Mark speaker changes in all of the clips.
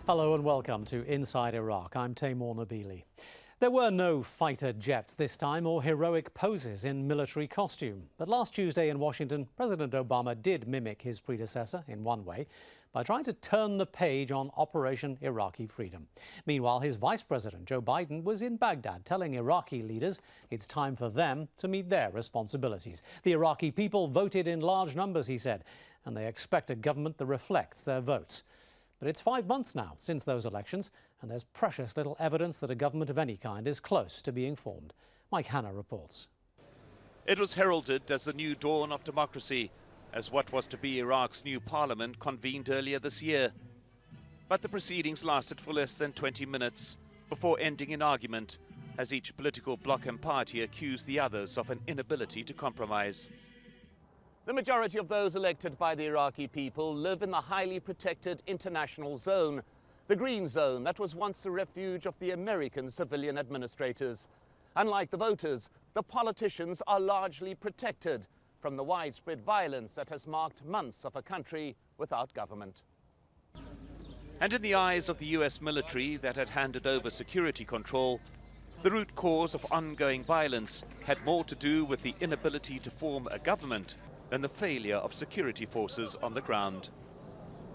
Speaker 1: Hello and welcome to Inside Iraq. I'm Taimur Nabili. There were no fighter jets this time or heroic poses in military costume. But last Tuesday in Washington, President Obama did mimic his predecessor in one way by trying to turn the page on Operation Iraqi Freedom. Meanwhile, his vice president, Joe Biden, was in Baghdad telling Iraqi leaders it's time for them to meet their responsibilities. The Iraqi people voted in large numbers, he said, and they expect a government that reflects their votes. But it's 5 months now since those elections, and there's precious little evidence that a government of any kind is close to being formed. Mike Hanna reports.
Speaker 2: It was heralded as the new dawn of democracy, as what was to be Iraq's new parliament convened earlier this year. But the proceedings lasted for less than 20 minutes before ending in argument, as each political bloc and party accused the others of an inability to compromise. The majority of those elected by the Iraqi people live in the highly protected international zone, the Green Zone that was once the refuge of the American civilian administrators. Unlike the voters, the politicians are largely protected from the widespread violence that has marked months of a country without government. And in the eyes of the US military that had handed over security control, the root cause of ongoing violence had more to do with the inability to form a government than the failure of security forces on the ground.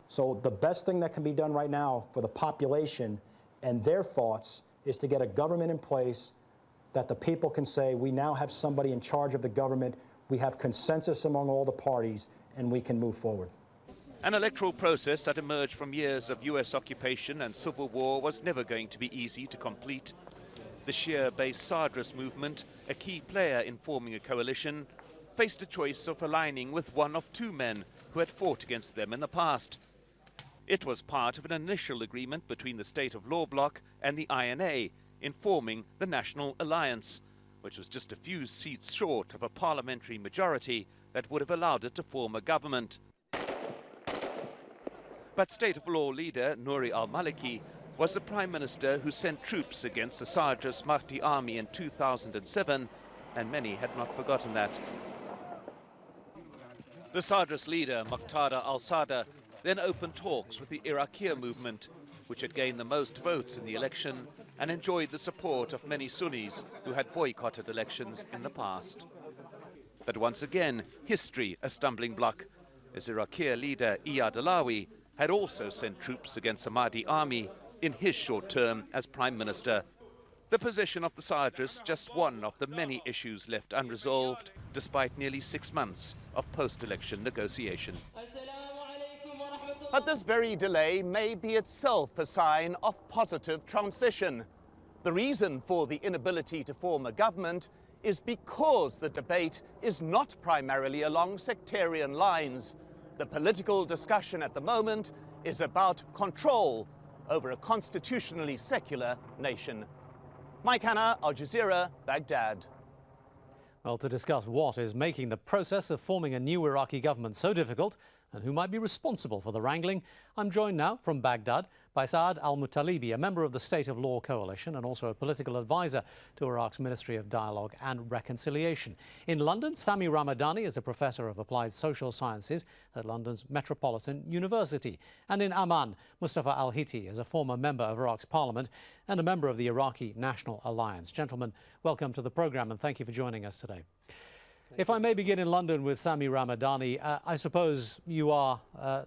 Speaker 3: So the best thing that can be done right now for the population and their thoughts is to get a government in place that the people can say, we now have somebody in charge of the government, we have consensus among all the parties, and we can move forward.
Speaker 2: An electoral process that emerged from years of US occupation and civil war was never going to be easy to complete. The Shia-based Sadrist movement, a key player in forming a coalition, faced a choice of aligning with one of two men who had fought against them in the past. It was part of an initial agreement between the State of Law bloc and the INA in forming the National Alliance, which was just a few seats short of a parliamentary majority that would have allowed it to form a government. But State of Law leader Nouri al-Maliki was the prime minister who sent troops against the Sadrist Mahdi army in 2007, and many had not forgotten that. The Sadrist leader, Muqtada al-Sadr, then opened talks with the Iraqi movement, which had gained the most votes in the election and enjoyed the support of many Sunnis who had boycotted elections in the past. But once again, history a stumbling block, as Iraqi leader Iyad Allawi had also sent troops against the Mahdi army in his short term as prime minister. The position of the Sadrists just one of the many issues left unresolved, despite nearly 6 months of post-election negotiation. But this very delay may be itself a sign of positive transition. The reason for the inability to form a government is because the debate is not primarily along sectarian lines. The political discussion at the moment is about control over a constitutionally secular nation. Mike Hanna, Al Jazeera, Baghdad.
Speaker 1: Well, to discuss what is making the process of forming a new Iraqi government so difficult and who might be responsible for the wrangling, I'm joined now from Baghdad by Saad al-Muttalibi, a member of the State of Law Coalition and also a political advisor to Iraq's Ministry of Dialogue and Reconciliation. In London, Sami Ramadani is a professor of applied social sciences at London's Metropolitan University. And in Amman, Mustafa al-Hiti is a former member of Iraq's parliament and a member of the Iraqi National Alliance. Gentlemen, welcome to the programme and thank you for joining us today. If I may begin in London with Sami Ramadani, I suppose you are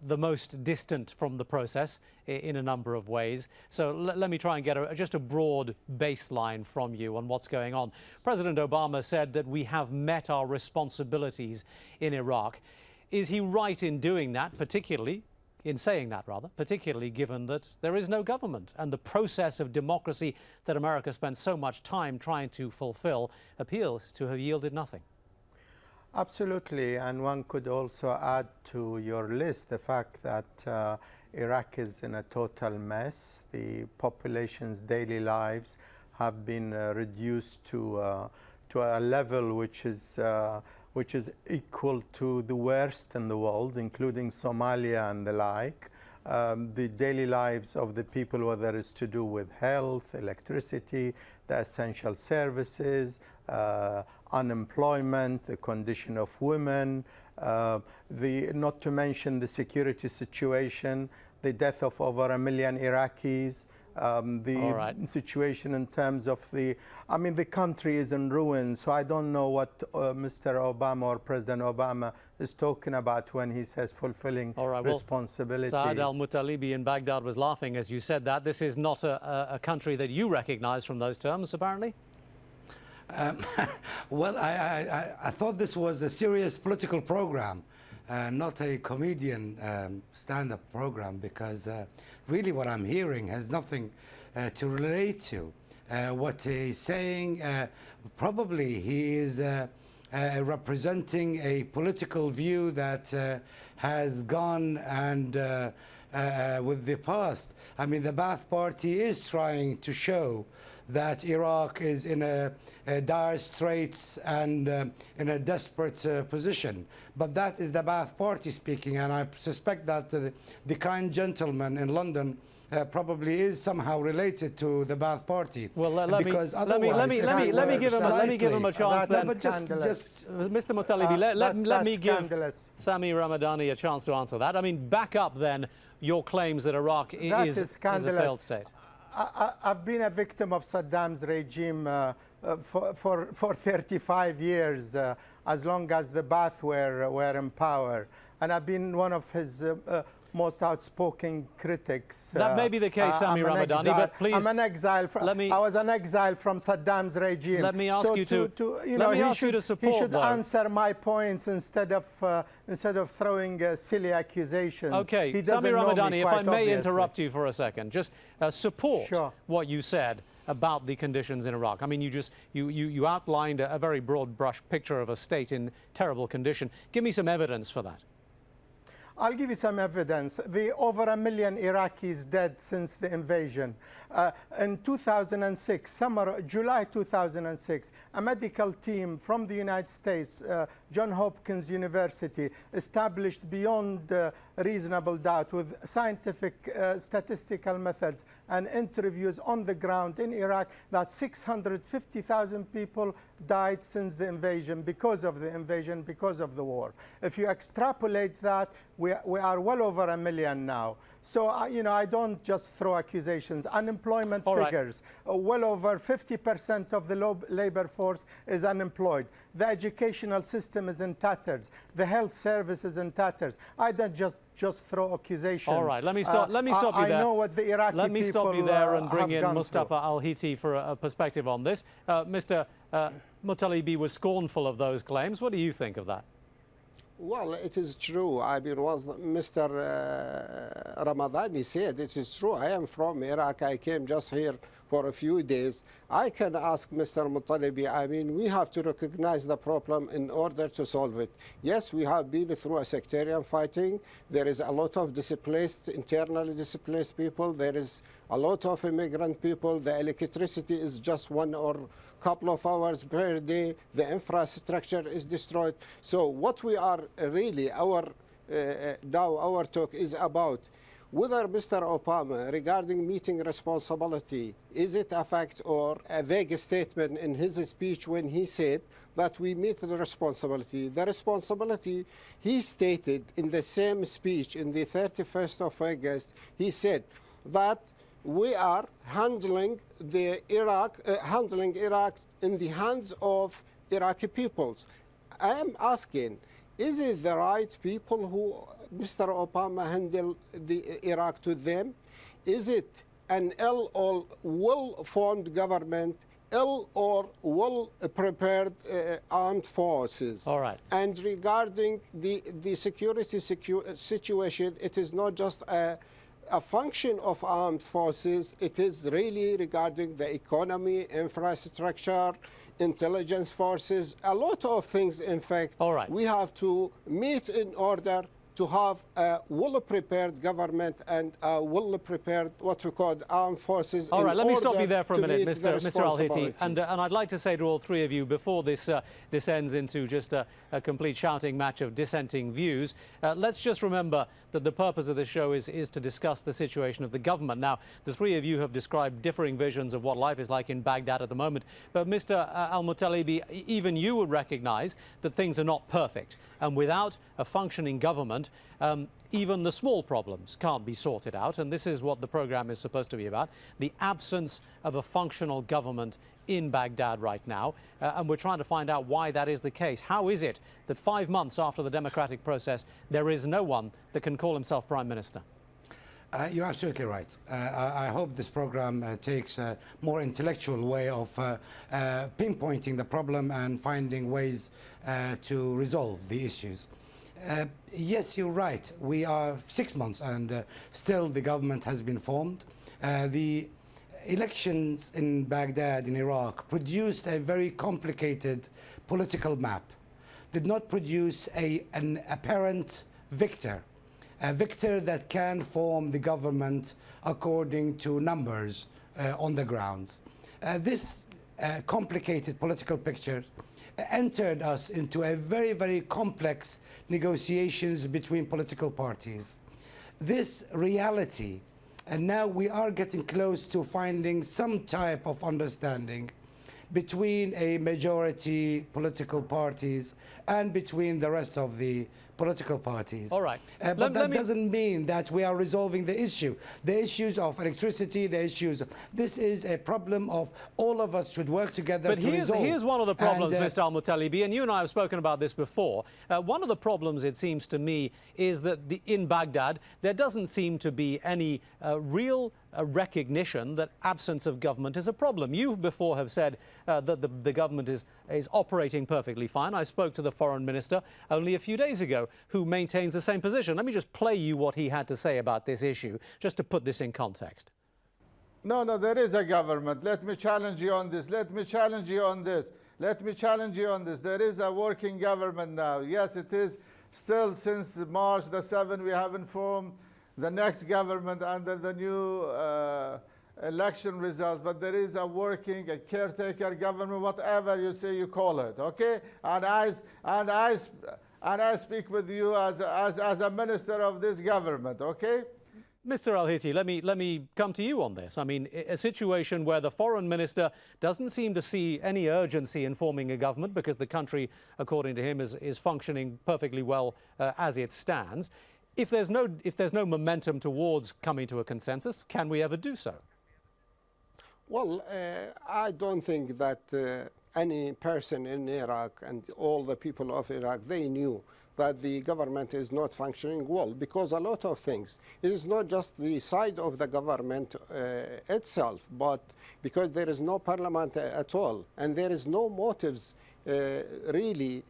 Speaker 1: the most distant from the process in a number of ways. So let me try and get just a broad baseline from you on what's going on. President Obama said that we have met our responsibilities in Iraq. Is he right in doing that, particularly given that there is no government and the process of democracy that America spent so much time trying to fulfill appears to have yielded nothing?
Speaker 4: Absolutely, and one could also add to your list the fact that Iraq is in a total mess. The population's daily lives have been reduced to a level which is equal to the worst in the world, including Somalia and the like. The daily lives of the people, whether it's to do with health, electricity, the essential services, unemployment, the condition of women, not to mention the security situation, the death of over 1 million Iraqis, the situation in terms of the country is in ruins. So I don't know what Mr. Obama or President Obama is talking about when he says fulfilling responsibilities.
Speaker 1: Saad al-Muttalibi in Baghdad was laughing as you said that. This is not a country that you recognize from those terms, apparently?
Speaker 5: Well, I thought this was a serious political program. Not a comedian stand-up program, because really what I'm hearing has nothing to relate to. What he's saying, probably he is representing a political view that has gone and with the past. I mean, the Ba'ath Party is trying to show that Iraq is in a dire straits and in a desperate position. But that is the Ba'ath Party speaking, and I suspect that the kind gentleman in London probably is somehow related to the Ba'ath Party.
Speaker 1: Well, let me give him a chance. Mr. Muttalibi, let me give Sami Ramadani a chance to answer that. I mean, back up then your claims that Iraq is a failed state.
Speaker 4: I've been a victim of Saddam's regime for 35 years, as long as the Ba'ath were in power. And I've been one of his most outspoken critics.
Speaker 1: That may be the case, Sami Ramadani, but please...
Speaker 4: I'm an exile. I was an exile from Saddam's regime.
Speaker 1: Let me ask you to support,
Speaker 4: he should answer my points instead of throwing silly accusations.
Speaker 1: Okay, Sami Ramadani, if I may interrupt you for a second, just support what you said about the conditions in Iraq. I mean, you outlined a very broad brush picture of a state in terrible condition. Give me some evidence for that.
Speaker 4: I'll give you some evidence. Over 1 million Iraqis dead since the invasion. In 2006, July 2006, a medical team from the United States, Johns Hopkins University, established beyond reasonable doubt with scientific statistical methods and interviews on the ground in Iraq that 650,000 people died since the invasion, because of the war. If you extrapolate that, we are well over 1 million now. So, I don't just throw accusations. Unemployment figures, well over 50% of the labor force is unemployed. The educational system is in tatters. The health service is in tatters. I don't just throw accusations.
Speaker 1: All right, let me stop you there.
Speaker 4: I know what the Iraqi
Speaker 1: Let me stop you there and bring in Mustafa
Speaker 4: through.
Speaker 1: Al-Hiti for a perspective on this. Mr. Muttalibi was scornful of those claims. What do you think of that?
Speaker 6: Well, it is true. I mean, was Mr. Ramadani said, it is true. I am from Iraq. I came just here for a few days. I can ask Mr. Muttalibi, I mean, we have to recognize the problem in order to solve it. Yes, we have been through a sectarian fighting. There is a lot of internally displaced people. There is a lot of immigrant people. The electricity is just 1 or couple of hours per day. The infrastructure is destroyed. So what we are really, our talk is about whether Mr. Obama, regarding meeting responsibility, is it a fact or a vague statement in his speech when he said that we meet the responsibility. The responsibility, he stated in the same speech in the 31st of August, he said that we are handling Iraq in the hands of Iraqi peoples. I am asking, is it the right people who Mr. Obama handled Iraq to them? Is it an ill or well-formed government, ill or well-prepared armed forces?
Speaker 1: All right.
Speaker 6: And regarding the security situation, it is not just a function of armed forces. It is really regarding the economy, infrastructure, intelligence forces, a lot of things. In fact,
Speaker 1: all right,
Speaker 6: we have to meet in order to have a well-prepared government and a well-prepared, what we call armed forces.
Speaker 1: All right, let me stop you there for a minute, Mr. Al-Hiti. And I'd like to say to all three of you, before this descends into just a complete shouting match of dissenting views, let's just remember that the purpose of this show is to discuss the situation of the government. Now, the three of you have described differing visions of what life is like in Baghdad at the moment. But Mr. Al-Muttalibi, even you would recognize that things are not perfect. And without a functioning government, government, even the small problems can't be sorted out. And this is what the program is supposed to be about, the absence of a functional government in Baghdad right now. And we're trying to find out why that is the case. How is it that 5 months after the democratic process, there is no one that can call himself prime minister?
Speaker 5: You're absolutely right. I hope this program takes a more intellectual way of pinpointing the problem and finding ways to resolve the issues. Yes, you're right. We are 6 months and still the government has been formed. The elections in Baghdad in Iraq produced a very complicated political map, did not produce an apparent victor. A victor that can form the government according to numbers on the ground. This complicated political picture entered us into a very, very complex negotiations between political parties. This reality, and now we are getting close to finding some type of understanding between a majority political parties and between the rest of the political parties.
Speaker 1: All right.
Speaker 5: But that doesn't mean that we are resolving the issue. The issues of electricity, the issues of, this is a problem of all of us should work together to resolve.
Speaker 1: But here's one of the problems, Mr. Al-Mutalibi, and you and I have spoken about this before. One of the problems, it seems to me, is that in Baghdad, there doesn't seem to be any real recognition that absence of government is a problem. You before have said that the government is operating perfectly fine. I spoke to the foreign minister only a few days ago who maintains the same position. Let me just play you what he had to say about this issue, just to put this in context.
Speaker 7: No, there is a government. Let me challenge you on this. Let me challenge you on this. Let me challenge you on this. There is a working government now. Yes, it is still since March the 7th we haven't formed the next government under the new election results, but there is a working, a caretaker government, whatever you say you call it, okay? And I speak with you as a minister of this government, okay?
Speaker 1: Mr. Al-Hiti, let me come to you on this. I mean, a situation where the foreign minister doesn't seem to see any urgency in forming a government because the country, according to him, is functioning perfectly well as it stands. If there's no momentum towards coming to a consensus, can we ever do so?
Speaker 6: Well, I don't think that any person in Iraq and all the people of Iraq, they knew that the government is not functioning well because a lot of things. It is not just the side of the government itself, but because there is no parliament at all and there is no motives really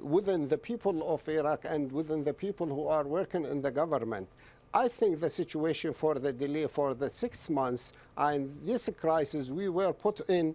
Speaker 6: within the people of Iraq and within the people who are working in the government. I think the situation for the delay for the 6 months and this crisis we were put in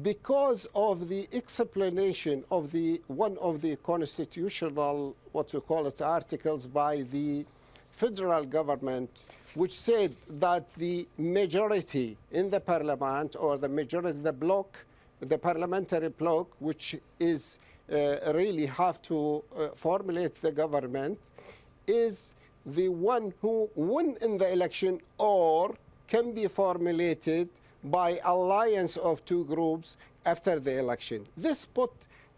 Speaker 6: because of the explanation of one of the constitutional, what you call it, articles by the federal government, which said that the majority in the parliament or the majority of the bloc, the parliamentary bloc, which is really have to formulate the government, is the one who win in the election or can be formulated by alliance of two groups after the election. This put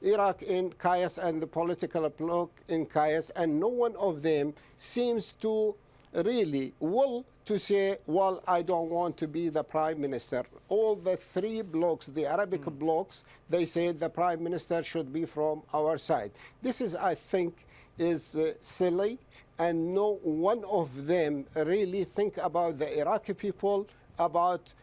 Speaker 6: Iraq in chaos and the political bloc in chaos, and no one of them seems to really will to say, well, I don't want to be the prime minister. All the three blocs, the Arabic blocs, they say the prime minister should be from our side. This is, I think, is silly, and no one of them really think about the Iraqi people, about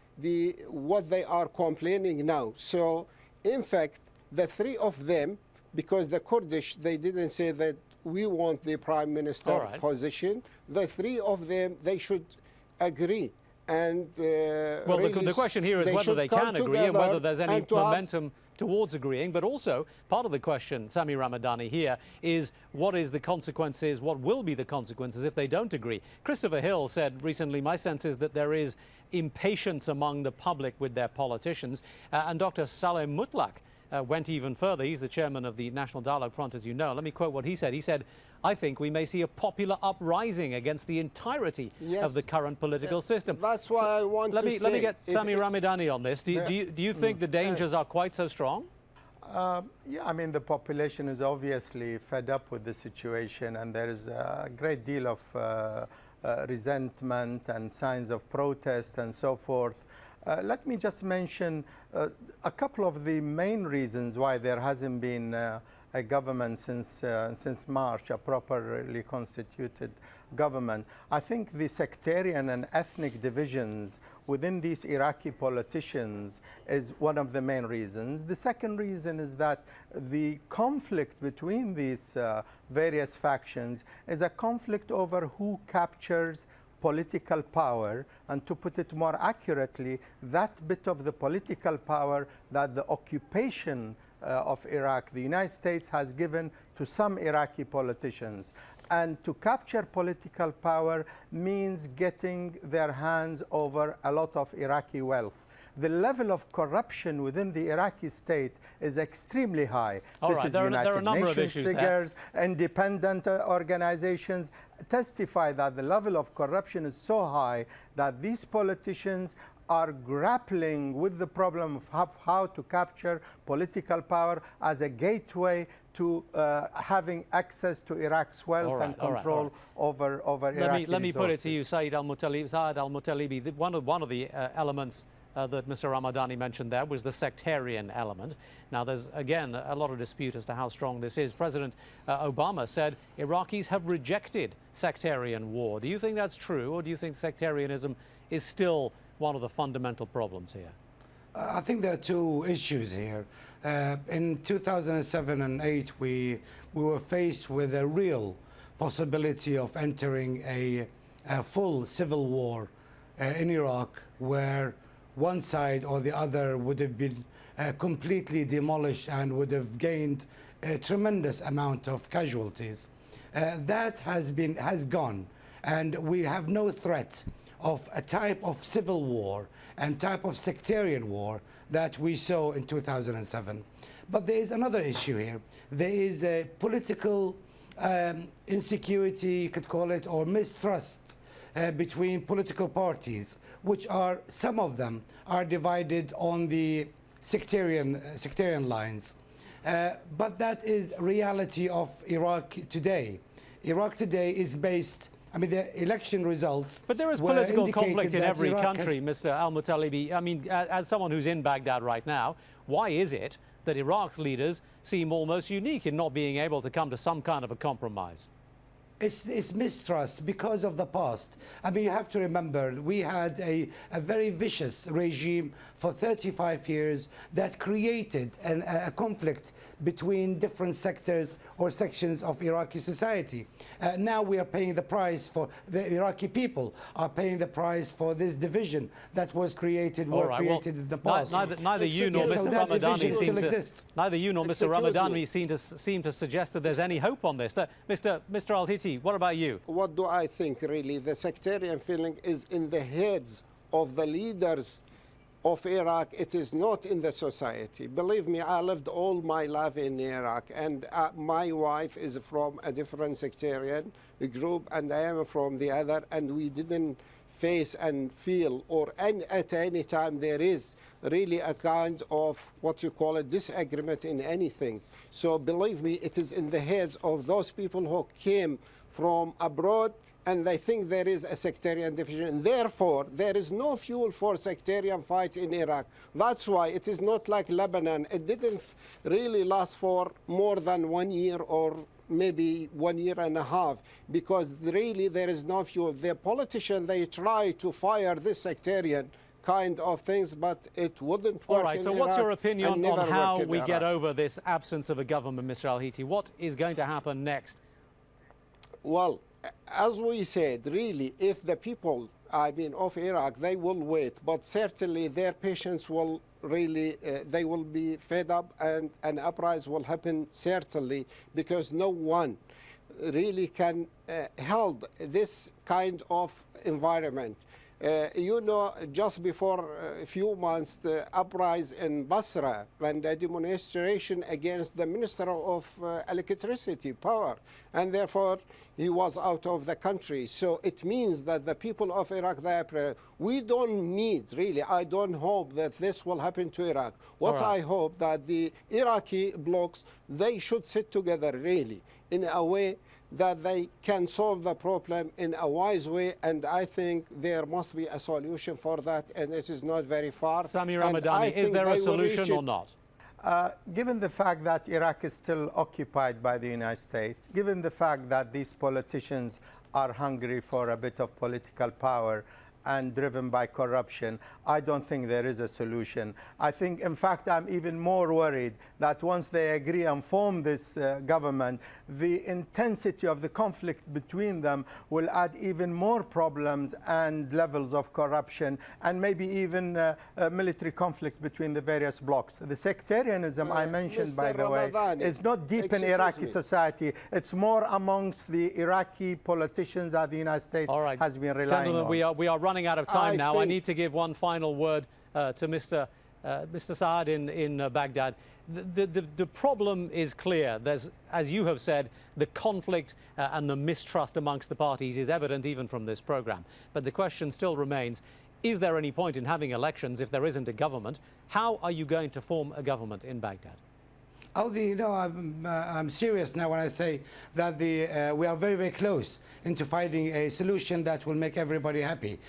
Speaker 6: what they are complaining now. So, in fact, the three of them, because the Kurdish, they didn't say that we want the prime minister position. The three of them, they should agree. And
Speaker 1: well,
Speaker 6: really
Speaker 1: the question here is whether they can agree and whether there's any momentum towards agreeing. But also, part of the question, Sami Ramadani, here is what is the consequences, what will be the consequences if they don't agree? Christopher Hill said recently, my sense is that there is impatience among the public with their politicians. And Dr. Saleh Mutlaq went even further. He's the chairman of the National Dialogue Front, as you know. Let me quote what he said. He said, I think we may see a popular uprising against the entirety of the current political system.
Speaker 6: That's why I want to say...
Speaker 1: Let me get Sami Ramadani on this. Do you think the dangers are quite so strong?
Speaker 4: Yeah, I mean, the population is obviously fed up with the situation, and there is a great deal of resentment and signs of protest and so forth. Let me just mention a couple of the main reasons why there hasn't been a government since March, a properly constituted government. I think the sectarian and ethnic divisions within these Iraqi politicians is one of the main reasons. The second reason is that the conflict between these various factions is a conflict over who captures political power, and to put it more accurately, that bit of the political power that the occupation of Iraq, the United States has given to some Iraqi politicians. And to capture political power means getting their hands over a lot of Iraqi wealth. The level of corruption within the Iraqi state is extremely high. This is United Nations figures, independent organizations testify that the level of corruption is so high that these politicians are grappling with the problem of how to capture political power as a gateway to having access to Iraq's wealth and control over Iraqi resources.
Speaker 1: Let me put it to you, Saad al-Muttalibi. One of the elements that Mr. Ramadani mentioned there was the sectarian element. Now, there's, again, a lot of dispute as to how strong this is. President Obama said Iraqis have rejected sectarian war. Do you think that's true, or do you think sectarianism is still one of the fundamental problems here?
Speaker 5: I think there are two issues here. In 2007 and 2008, we were faced with a real possibility of entering a full civil war in Iraq, where one side or the other would have been completely demolished and would have gained a tremendous amount of casualties. That has gone, and we have no threat of a type of civil war and type of sectarian war that we saw in 2007. But there is another issue here. There is a political insecurity, you could call it, or mistrust between political parties, which are, some of them are divided on the sectarian lines. But that is reality of Iraq today. Iraq today is based, I mean, the election results.
Speaker 1: But there is political conflict in every country, Mr. Al-Muttalibi. I mean, as someone who's in Baghdad right now, why is it that Iraq's leaders seem almost unique in not being able to come to some kind of a compromise?
Speaker 5: It's mistrust because of the past. I mean, you have to remember, we had a very vicious regime for 35 years that created a conflict between different sectors or sections of Iraqi society. Now we are paying the price for, the Iraqi people are paying the price for this division that was created, created in the past.
Speaker 1: Neither you nor Mr. Ramadani seem to suggest that there's any hope on this. Mr. Al-Hiti, what about you?
Speaker 6: What do I think, really? The sectarian feeling is in the heads of the leaders of Iraq. It is not in the society. Believe me, I lived all my life in Iraq, and my wife is from a different sectarian group, and I am from the other, and we didn't face and feel, or at any time there is really a kind of what you call a disagreement in anything. So believe me, it is in the heads of those people who came from abroad, and they think there is a sectarian division. Therefore, there is no fuel for sectarian fight in Iraq. That's why it is not like Lebanon. It didn't really last for more than 1 year or maybe 1 year and a half, because really there is no fuel. The politicians, they try to fire this sectarian kind of things, but it wouldn't work.
Speaker 1: All right, so what's your opinion on how we get over this absence of a government, Mr. Al-Hiti? What is going to happen next?
Speaker 6: Well, as we said, really, if the people, I mean, of Iraq, they will wait, but certainly their patience will really, they will be fed up, and an uprising will happen, certainly, because no one really can hold this kind of environment. You know, just before a few months, the uprising in Basra and the demonstration against the Minister of Electricity, Power, and therefore he was out of the country. So it means that the people of Iraq, we don't need, really, I don't hope that this will happen to Iraq. What I hope that the Iraqi blocs, they should sit together, really, in a way that they can solve the problem in a wise way, and I think there must be a solution for that, and it is not very far.
Speaker 1: Sami Ramadani, is there a solution or not?
Speaker 4: Given the fact that Iraq is still occupied by the United States, given the fact that these politicians are hungry for a bit of political power and driven by corruption, I don't think there is a solution. I think, in fact, I'm even more worried that once they agree and form this government, the intensity of the conflict between them will add even more problems and levels of corruption, and maybe even military conflicts between the various blocs. The sectarianism I mentioned, by the way, is not deep in Iraqi society. It's more amongst the Iraqi politicians that the United States has been relying on.
Speaker 1: We are running out of time now. I need to give one final word to Mr. Saad in Baghdad. The problem is clear. There's, as you have said, the conflict and the mistrust amongst the parties is evident even from this program. But the question still remains, is there any point in having elections if there isn't a government? How are you going to form a government in Baghdad?
Speaker 5: You know, I'm serious now when I say that we are very, very close into finding a solution that will make everybody happy.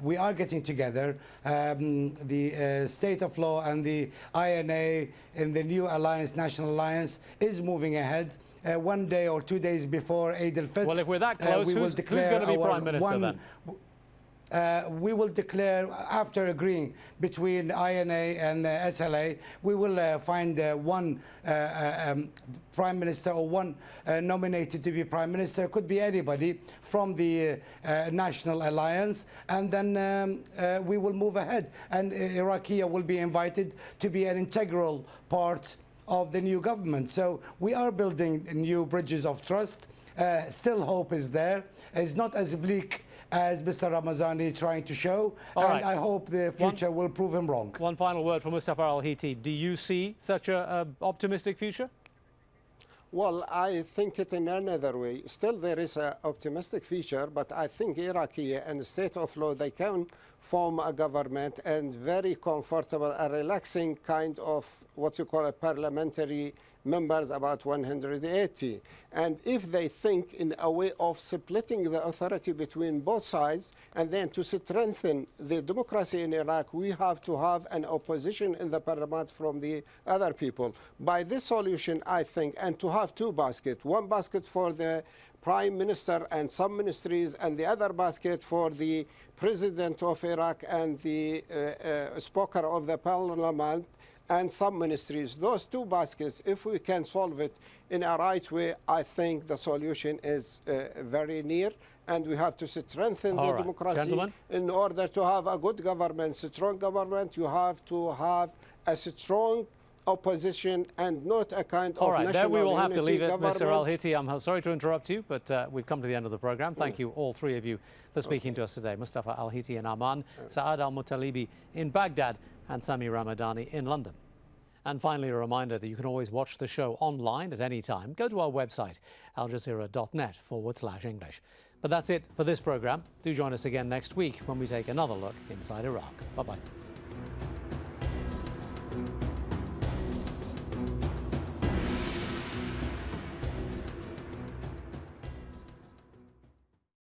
Speaker 5: We are getting together. The State of Law and the INA in the new alliance, National Alliance, is moving ahead. 1 day or 2 days before Eid al-Fitr.
Speaker 1: Well, if we're that close, who's going to be Prime Minister then?
Speaker 5: We will declare, after agreeing between INA and SLA, we will find one Prime Minister or one nominated to be Prime Minister. Could be anybody from the National Alliance, and then we will move ahead. And Iraqia will be invited to be an integral part of the new government. So we are building new bridges of trust. Still hope is there. It's not as bleak as Mr. Ramazani trying to show, I hope the future will prove him wrong.
Speaker 1: One final word from Mustafa Al-Hiti. Do you see such an optimistic future?
Speaker 6: Well, I think it in another way. Still, there is an optimistic future, but I think Iraqi and the State of Law, they can form a government and very comfortable, a relaxing kind of what you call a parliamentary members, about 180. And if they think in a way of splitting the authority between both sides, and then to strengthen the democracy in Iraq, we have to have an opposition in the parliament from the other people. By this solution, I think, and to have two baskets, one basket for the Prime Minister and some ministries, and the other basket for the President of Iraq and the Speaker of the Parliament, and some ministries. Those two baskets, if we can solve it in a right way, I think the solution is very near, and we have to strengthen the democracy.
Speaker 1: Gentlemen,
Speaker 6: in order to have a good government, strong government, you have to have a strong opposition and not a kind of national
Speaker 1: there we will have to leave it,
Speaker 6: government.
Speaker 1: Mr. Al-Hiti. I'm sorry to interrupt you, but we've come to the end of the program. Thank you, all three of you, for speaking to us today. Mustafa Al-Hiti in Amman, Saad Al-Mutalibi in Baghdad, and Sami Ramadani in London. And finally, a reminder that you can always watch the show online at any time. Go to our website, aljazeera.net/English. But that's it for this program. Do join us again next week when we take another look inside Iraq. Bye-bye.